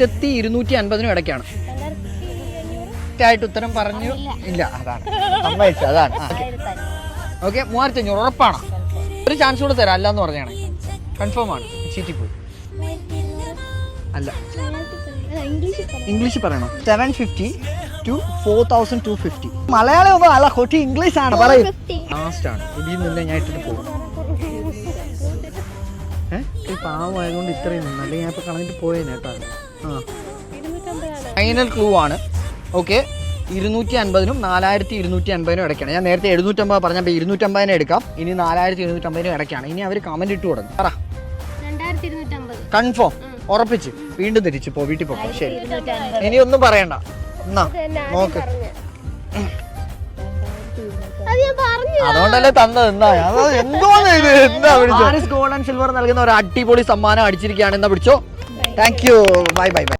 250 ഇടയ്ക്കാണ്. ആയിട്ട് ഉത്തരം പറഞ്ഞു ഇല്ല, അതാണ് സമ്മതിച്ചു, അതാണ്. ഓക്കെ, 3500 ഉറപ്പാണ്. ഒരു ചാൻസ് കൂടെ തരാം, അല്ലാന്ന് പറഞ്ഞാണ്. കൺഫേം ആണ്, ചീറ്റി പോയി. അല്ല, ഇംഗ്ലീഷ് പറയണോ? 750 to 4250. മലയാളം ഒന്നും അല്ല, കൊട്ടി ഇംഗ്ലീഷ് ആണ്. പറയും ലാസ്റ്റ് ആണ്. ഇതിൽ നിന്ന് ഞാൻ ഇട്ടിട്ട് പോകും. പാവമായതുകൊണ്ട് ഇത്രയും നിന്ന്, അല്ലെങ്കിൽ ഞാൻ ഇപ്പൊ കളഞ്ഞിട്ട് പോയേനെ കേട്ടോ. ഫൈനൽ ക്ലൂ ആണ്. ഓക്കെ, 250 4250 ഇടയ്ക്കാണ്. ഞാൻ നേരത്തെ 750 പറഞ്ഞപ്പോൾ 250 എടുക്കാം. ഇനി 4250 ഇടയ്ക്കാണ്. ഇനി അവർ കമന്റ് ഇട്ട് തുടങ്ങും. പറ, കൺഫേം, ഉറപ്പിച്ച്. വീണ്ടും തിരിച്ചു പോ, വീട്ടിൽ പോക്കോ. ശരി, ഇനി ഒന്നും പറയണ്ട. എന്നാ നോക്ക്, അതുകൊണ്ടല്ലേ തന്നത്. എന്തോന്ന് ഇത്, എന്താ വിളിച്ചോ? ഗോൾഡ് ആൻഡ് സിൽവർ നൽകുന്ന ഒരു അടിപൊളി സമ്മാനം അടിച്ചിരിക്കുകയാണ്. എന്നാ പിടിച്ചോ. Thank you, bye bye bye.